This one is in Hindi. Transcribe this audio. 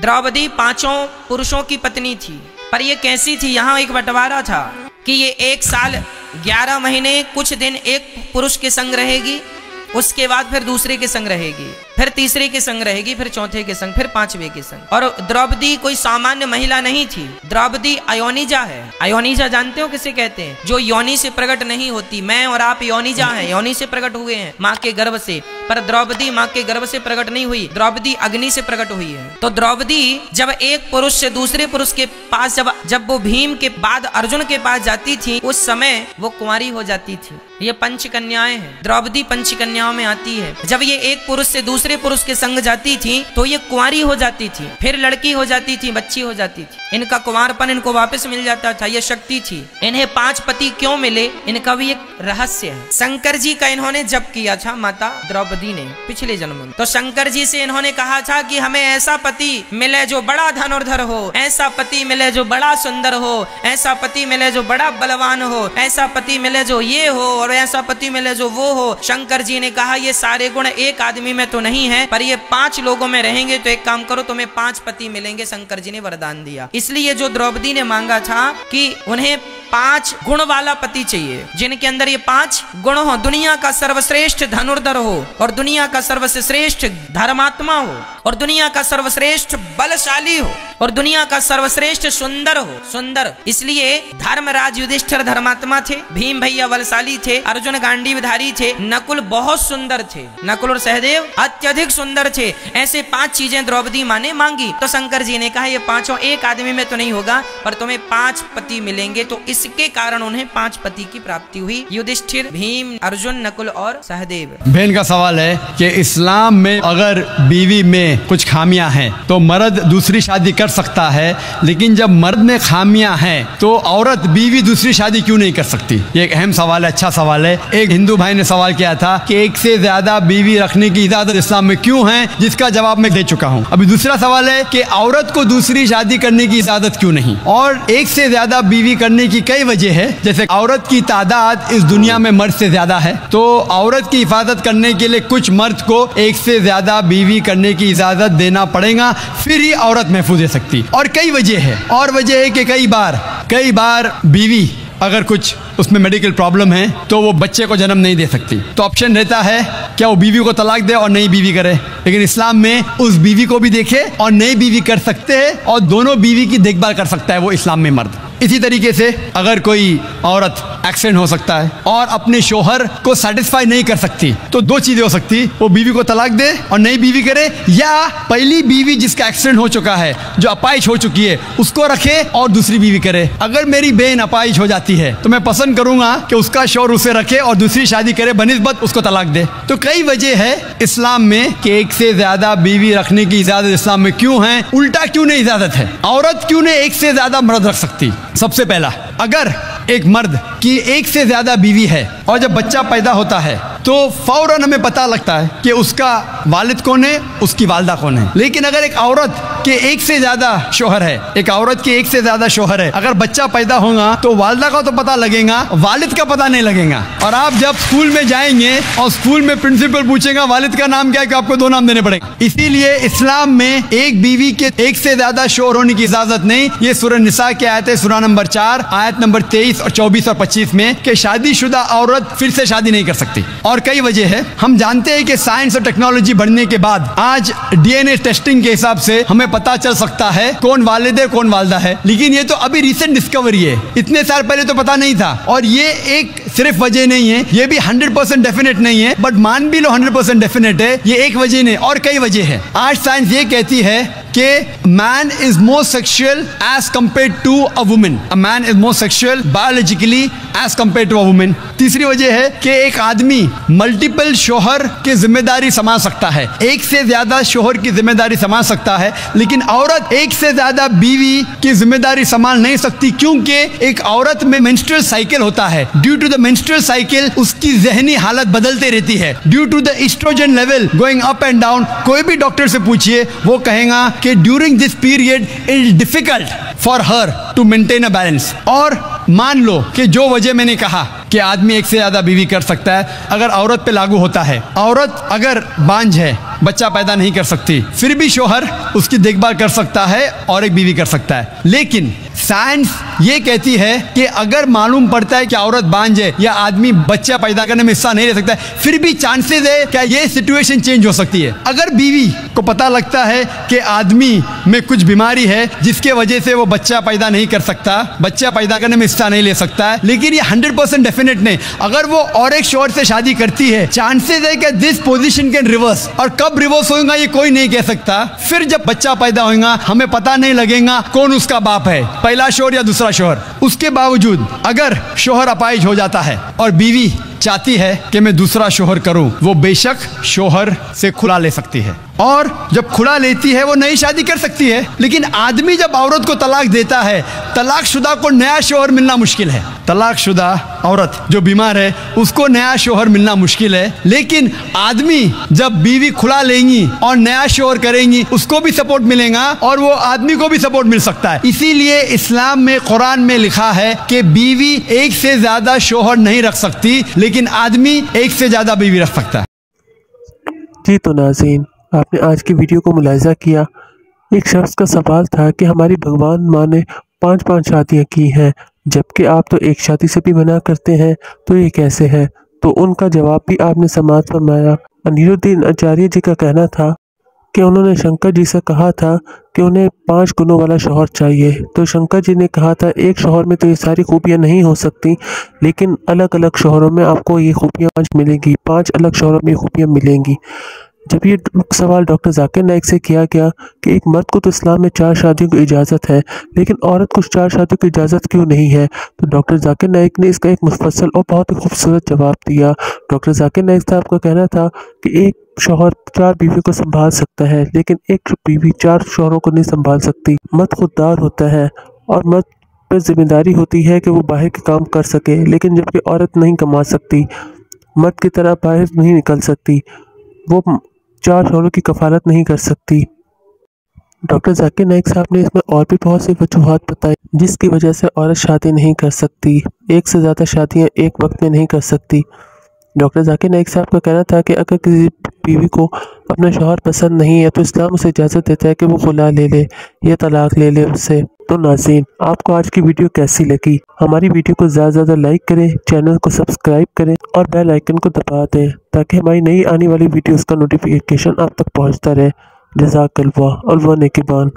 द्रौपदी 5 पुरुषों की पत्नी थी, पर ये कैसी थी, यहाँ एक बंटवारा था कि ये 1 साल 11 महीने कुछ दिन एक पुरुष के संग रहेगी, उसके बाद फिर दूसरे के संग रहेगी, फिर तीसरे के संग रहेगी, फिर चौथे के संग, फिर 5वें के संग। और द्रौपदी कोई सामान्य महिला नहीं थी, द्रौपदी अयोनिजा है। अयोनिजा जानते हो किसे कहते हैं? जो योनि से प्रकट नहीं होती। मैं और आप योनिजा हैं, योनि से प्रकट हुए हैं माँ के गर्भ से, पर द्रौपदी माँ के गर्भ से प्रकट नहीं हुई, द्रौपदी अग्नि से प्रकट हुई है। तो द्रौपदी जब एक पुरुष से दूसरे पुरुष के पास, जब वो भीम के बाद अर्जुन के पास जाती थी, उस समय वो कुंवारी हो जाती थी। ये पंचकन्याएं हैं, द्रौपदी पंचकन्याओं में आती है। जब ये एक पुरुष से दूसरे पुरुष के संग जाती थी तो ये कुंवारी हो जाती थी, फिर लड़की हो जाती थी, बच्ची हो जाती थी। इनका कुंवारपन इनको वापस मिल जाता था, ये शक्ति थी। इन्हें 5 पति क्यों मिले, इनका भी एक रहस्य है। शंकर जी का इन्होंने जप किया था माता द्रौपदी ने पिछले जन्म में। तो शंकर जी से इन्होंने कहा था कि हमें ऐसा पति मिले जो बड़ा धनुर्धर हो, ऐसा पति मिले जो बड़ा सुंदर हो, ऐसा पति मिले जो बड़ा बलवान हो, ऐसा पति मिले जो ये हो, और ऐसा पति मिले जो वो हो। शंकर जी ने कहा ये सारे गुण एक आदमी में तो नहीं है, पर ये 5 लोगों में रहेंगे तो एक काम करो, तुम्हें 5 पति मिलेंगे। शंकर जी ने वरदान दिया। इसलिए जो द्रौपदी ने मांगा था कि उन्हें 5 गुण वाला पति चाहिए, जिनके अंदर ये 5 गुण हो। दुनिया का सर्वश्रेष्ठ धनुर्धर हो, और दुनिया का सर्वश्रेष्ठ धर्मात्मा हो, और दुनिया का सर्वश्रेष्ठ बलशाली हो, और दुनिया का सर्वश्रेष्ठ सुंदर हो। सुंदर इसलिए धर्मराज युधिष्ठिर धर्मात्मा थे, भीम भैया बलशाली थे, अर्जुन गांडीवधारी थे, नकुल बहुत सुंदर थे, नकुल और सहदेव अत्यधिक सुंदर थे। ऐसे 5 चीजें द्रौपदी माँ ने मांगी। तो शंकर जी ने कहा ये 5 एक आदमी में तो नहीं होगा, पर तुम्हें 5 पति मिलेंगे। तो इसके कारण उन्हें 5 पति की प्राप्ति हुई, युधिष्ठिर, भीम, अर्जुन, नकुल और सहदेव। बहन का सवाल है कि इस्लाम में अगर बीवी में कुछ खामियां हैं तो मर्द दूसरी शादी कर सकता है, लेकिन जब मर्द में खामियां हैं तो औरत बीवी दूसरी शादी क्यों नहीं कर सकती? ये एक अहम सवाल है, अच्छा सवाल है। एक हिंदू भाई ने सवाल किया था कि 1 से ज्यादा बीवी रखने की इजाजत इस्लाम में क्यों है, जिसका जवाब मैं दे चुका हूँ। अभी दूसरा सवाल है कि औरत को दूसरी शादी करने की इजाजत क्यों नहीं, और 1 से ज्यादा बीवी करने की कई वजह है। जैसे औरत की तादाद इस दुनिया में मर्द से ज्यादा है, तो औरत की हिफाजत करने के लिए कुछ मर्द को 1 से ज्यादा बीवी करने की इजाजत देना पड़ेगा, फिर ही औरत महफूज रह सकती। और कई वजह है, और वजह है कि कई बार बीवी अगर कुछ उसमें मेडिकल प्रॉब्लम है तो वो बच्चे को जन्म नहीं दे सकती, तो ऑप्शन रहता है क्या वो बीवी को तलाक दे और नई बीवी करे। लेकिन इस्लाम में उस बीवी को भी देखे और नई बीवी कर सकते हैं, और दोनों बीवी की देखभाल कर सकता है वो इस्लाम में मर्द। इसी तरीके से अगर कोई औरत एक्सीडेंट हो सकता है और अपने शोहर को सेटिस्फाई नहीं कर सकती, तो 2 चीजें हो सकती, वो बीवी को तलाक दे और नई बीवी करे, या पहली बीवी जिसका एक्सीडेंट हो चुका है, जो अपाहिज हो चुकी है, उसको रखे और दूसरी बीवी करे। अगर मेरी बहन अपाहिज हो जाती है तो मैं पसंद करूंगा कि उसका शोहर उसे रखे और दूसरी शादी करे बनिस्बत उसको तलाक दे। तो कई वजह है इस्लाम में कि 1 से ज्यादा बीवी रखने की इजाजत इस्लाम में क्यों है, उल्टा क्यों नहीं इजाजत है, औरत क्यों नहीं 1 से ज्यादा मर्द रख सकती। सबसे पहला, अगर एक मर्द की 1 से ज्यादा बीवी है और जब बच्चा पैदा होता है तो फौरन हमें पता लगता है कि उसका वालिद कौन है, उसकी वालदा कौन है। लेकिन अगर एक औरत के 1 से ज्यादा शोहर है, एक औरत के 1 से ज्यादा शोहर है, अगर बच्चा पैदा होगा तो वालदा का तो पता लगेगा, वालिद का पता नहीं लगेगा। और आप जब स्कूल में जाएंगे और स्कूल में प्रिंसिपल पूछेगा वालिद का नाम क्या है, कि आपको 2 नाम देने पड़ेंगे। इसीलिए इस्लाम में एक बीवी के 1 से ज्यादा शोहर होने की इजाजत नहीं। ये सूरह निसा की आयत है, सूरह नंबर 4 आयत नंबर 23 और 24 और 25 में, कि शादीशुदा औरत फिर से शादी नहीं कर सकती। और कई वजह है। हम जानते हैं कि साइंस और टेक्नोलॉजी बढ़ने के बाद आज डीएनए टेस्टिंग के हिसाब से हमें पता चल सकता है कौन वालिद है कौन वालदा है, लेकिन ये तो अभी रिसेंट डिस्कवरी है, इतने साल पहले तो पता नहीं था। और ये एक सिर्फ वजह नहीं है, ये भी 100% डेफिनेट नहीं है, बट मान भी लो 100% डेफिनेट है, ये एक वजह नहीं और कई वजह है। आज साइंस ये कहती है कि man is more sexual as compare to a women, a man is more sexual biologically as compare to a women. तीसरी वजह है कि एक आदमी मल्टीपल शोहर की जिम्मेदारी संभाल सकता है, 1 से ज्यादा शोहर की जिम्मेदारी संभाल सकता है, लेकिन औरत 1 से ज्यादा बीवी की जिम्मेदारी संभाल नहीं सकती, क्योंकि एक औरत में मेंस्ट्रुअल साइकिल होता है। Due to the menstrual cycle उसकी जहनी हालत बदलते रहती है, due to the oestrogen level going up and down. कोई भी डॉक्टर से पूछिए, वो कहेगा कि during this period it is difficult for her to maintain a balance. और मान लो कि जो वजह मैंने कहा कि आदमी 1 से ज्यादा बीवी कर सकता है, अगर औरत पे लागू होता है, औरत अगर बांझ है बच्चा पैदा नहीं कर सकती, फिर भी शोहर उसकी देखभाल कर सकता है और एक बीवी कर सकता है। लेकिन साइंस ये कहती है कि अगर मालूम पड़ता है कि औरत बांझ है या आदमी बच्चा पैदा करने में हिस्सा नहीं ले सकता है, फिर भी चांसेस है कि ये सिचुएशन चेंज हो सकती है। अगर बीवी को पता लगता है कि आदमी में कुछ बीमारी है जिसके वजह से वो बच्चा पैदा नहीं कर सकता, बच्चा पैदा करने में हिस्सा नहीं ले सकता है, लेकिन ये 100% डेफिनेट नहीं, अगर वो और एक शोहर से शादी करती है, चांसेस है कि दिस पोजीशन कैन रिवर्स, और कब रिवर्स होगा ये कोई नहीं कह सकता। फिर जब बच्चा पैदा होगा हमें पता नहीं लगेगा कौन उसका बाप है, पहला शोहर या दूसरा शोहर। उसके बावजूद अगर शोहर अपाहिज हो जाता है और बीवी चाहती है कि मैं दूसरा शोहर करूं, वो बेशक शोहर से खुला ले सकती है, और जब खुला लेती है वो नई शादी कर सकती है। लेकिन आदमी जब औरत को तलाक देता है, तलाकशुदा को नया शोहर मिलना मुश्किल है। तलाकशुदा औरत जो बीमार है उसको नया शोहर मिलना मुश्किल है, लेकिन आदमी जब बीवी खुला लेंगी और नया शोहर करेंगी उसको भी सपोर्ट मिलेगा और वो आदमी को भी सपोर्ट मिल सकता है। इसीलिए इस्लाम में, कुरान में लिखा है कि बीवी एक से ज्यादा शोहर नहीं रख सकती, लेकिन आदमी एक से ज्यादा बीवी रख सकता है। जी तो नाज़रीन, आपने आज की वीडियो को मुलाहिज़ा किया। एक शख्स का सवाल था कि हमारी भगवान माँ ने 5-5 शादियाँ की हैं, जबकि आप तो एक शादी से भी मना करते हैं, तो ये कैसे है? तो उनका जवाब भी आपने समाअत फरमाया। अनीरुद्दीन आचार्य जी का कहना था कि उन्होंने शंकर जी से कहा था कि उन्हें 5 गुणों वाला शौहर चाहिए। तो शंकर जी ने कहा था एक शौहर में तो ये सारी खूबियाँ नहीं हो सकती, लेकिन अलग अलग शौहरों में आपको ये खूबियाँ 5 मिलेंगी, 5 अलग शौहरों में ये खूबियाँ मिलेंगी। जब ये सवाल डॉक्टर जाकिर नाइक से किया गया कि एक मर्द को तो इस्लाम में 4 शादियों की इजाज़त है, लेकिन औरत को 4 शादियों की इजाज़त क्यों नहीं है, तो डॉक्टर जाकिर नाइक ने इसका एक मुफस्सल और बहुत ही खूबसूरत जवाब दिया। डॉक्टर जाकिर नाइक साहब का कहना था कि एक शौहर 4 बीवी को संभाल सकता है, लेकिन एक बीवी 4 शौहरों को नहीं संभाल सकती। मर्द खुददार होता है और मर्द पर जिम्मेदारी होती है कि वो बाहर के काम कर सके, लेकिन जबकि औरत नहीं कमा सकती, मर्द की तरह बाहर नहीं निकल सकती, वो 4 शौहरों की कफालत नहीं कर सकती। डॉक्टर जाकिर नाइक साहब ने इसमें और भी बहुत सी वजूहात बताई जिसकी वजह से औरत शादी नहीं कर सकती, एक से ज़्यादा शादियां एक वक्त में नहीं कर सकती। डॉक्टर जाकिर नाइक साहब का कहना था कि अगर किसी बीवी को अपना शौहर पसंद नहीं है तो इस्लाम उसे इजाज़त देता है कि वो खुला ले ले या तलाक ले ले उससे। तो नाज़रीन, आपको आज की वीडियो कैसी लगी? हमारी वीडियो को ज़्यादा से ज़्यादा लाइक करें, चैनल को सब्सक्राइब करें और बेल आइकन को दबा दें ताकि हमारी नई आने वाली वीडियोस का नोटिफिकेशन आप तक पहुंचता रहे। जज़ाकल्लाह और व नेकीबान।